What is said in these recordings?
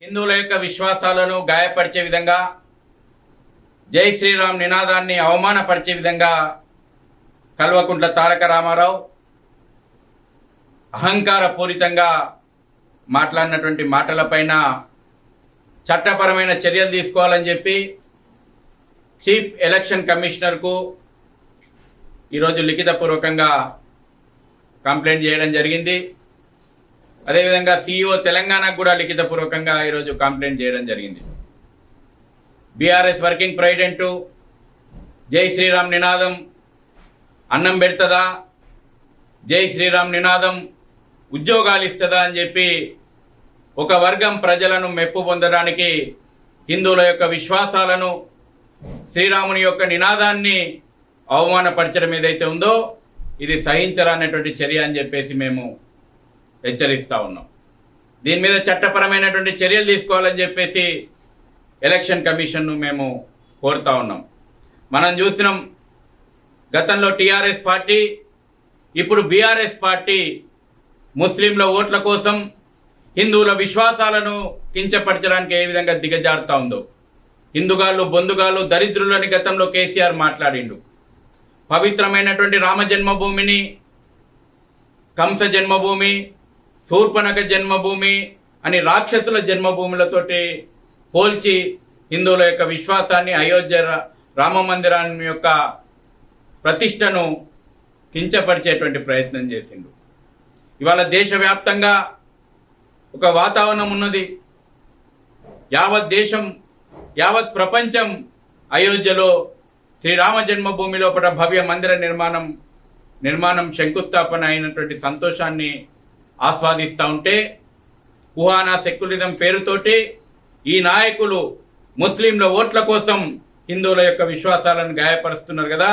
హిందువుల యొక్క విశ్వాసాలను గాయపరిచే విధంగా జై శ్రీరామ్ నినాదాన్ని అవమానపరిచే విధంగా కల్వకుంట్ల తారక రామారావు అహంకార పూరితంగా మాట్లాడినటువంటి మాటలపైన చట్టపరమైన చర్యలు తీసుకోవాలని చెప్పి చీఫ్ ఎలక్షన్ కమిషనర్కు ఈరోజు లిఖితపూర్వకంగా కంప్లైంట్ చేయడం జరిగింది. అదేవిధంగా CEO తెలంగాణకు కూడా లిఖితపూర్వకంగా ఈరోజు కంప్లైంట్ చేయడం జరిగింది. బీఆర్ఎస్ వర్కింగ్ ప్రెసిడెంట్ జై శ్రీరామ్ నినాదం అన్నం పెడుతుందా, జై శ్రీరామ్ నినాదం ఉద్యోగాలు ఇస్తుందా అని చెప్పి ఒక వర్గం ప్రజలను మెప్పు పొందడానికి హిందువుల యొక్క విశ్వాసాలను శ్రీరాముని యొక్క నినాదాన్ని అవమానపరచడం ఏదైతే ఉందో ఇది సహించరానటువంటి చర్య అని చెప్పేసి మేము హెచ్చరిస్తా ఉన్నాం. దీని మీద చట్టపరమైనటువంటి చర్యలు తీసుకోవాలని చెప్పేసి ఎలక్షన్ కమిషన్ను మేము కోరుతా ఉన్నాం. మనం చూసినాం గతంలో టీఆర్ఎస్ పార్టీ, ఇప్పుడు బీఆర్ఎస్ పార్టీ ముస్లింల ఓట్ల కోసం హిందువుల విశ్వాసాలను కించపరచడానికి ఏ విధంగా దిగజారుతా ఉందో. హిందుగాళ్ళు బొందుగాళ్ళు దరిద్రులని గతంలో కేసీఆర్ మాట్లాడిండు. పవిత్రమైనటువంటి రామ జన్మభూమిని కంస జన్మభూమి, శూర్పణఖ జన్మభూమి అని రాక్షసుల జన్మభూములతోటి పోల్చి హిందువుల యొక్క విశ్వాసాన్ని, అయోధ్య రామ మందిరాన్ని యొక్క ప్రతిష్టను కించపరిచేటువంటి ప్రయత్నం చేసిండు. ఇవాళ దేశవ్యాప్తంగా ఒక వాతావరణం ఉన్నది. యావత్ దేశం, యావత్ ప్రపంచం అయోధ్యలో శ్రీరామ జన్మభూమి లోపల భవ్య మందిర నిర్మాణం శంకుస్థాపన అయినటువంటి సంతోషాన్ని ఆస్వాదిస్తూ ఉంటే కుహానా సెక్యులిజం పేరుతోటి ఈ నాయకులు ముస్లింల ఓట్ల కోసం హిందువుల యొక్క విశ్వాసాలను గాయపరుస్తున్నారు కదా.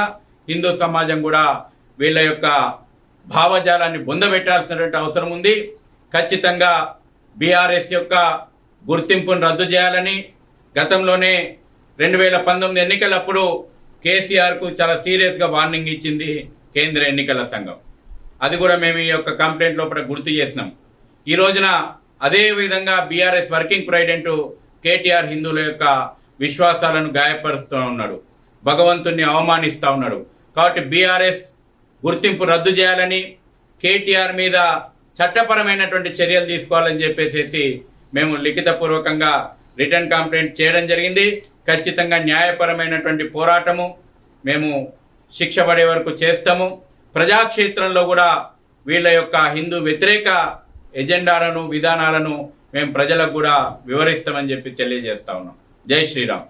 హిందూ సమాజం కూడా వీళ్ళ యొక్క భావజాలాన్ని బొందబెట్టాల్సినటువంటి అవసరం ఉంది. ఖచ్చితంగా బీఆర్ఎస్ యొక్క గుర్తింపును రద్దు చేయాలని గతంలోనే 2019 ఎన్నికలప్పుడు కేసీఆర్కు చాలా సీరియస్గా వార్నింగ్ ఇచ్చింది కేంద్ర ఎన్నికల సంఘం. అది కూడా మేము ఈ యొక్క కంప్లైంట్ లోపల గుర్తు చేసినాం. ఈ రోజున అదే విధంగా బీఆర్ఎస్ వర్కింగ్ ప్రెసిడెంట్ కేటీఆర్ హిందువుల యొక్క విశ్వాసాలను గాయపరుస్తూ ఉన్నాడు, భగవంతుణ్ణి అవమానిస్తూ ఉన్నాడు. కాబట్టి బీఆర్ఎస్ గుర్తింపు రద్దు చేయాలని, కేటీఆర్ మీద చట్టపరమైనటువంటి చర్యలు తీసుకోవాలని చెప్పేసి మేము లిఖితపూర్వకంగా రిటర్న్ కంప్లైంట్ చేయడం జరిగింది. ఖచ్చితంగా న్యాయపరమైనటువంటి పోరాటము మేము శిక్ష పడే వరకు చేస్తాము. ప్రజాక్షేత్రంలో కూడా వీళ్ళ యొక్క హిందూ వ్యతిరేక ఎజెండాలను, విధానాలను మేము ప్రజలకు కూడా వివరిస్తామని చెప్పి తెలియజేస్తా ఉన్నాం. జై శ్రీరామ్.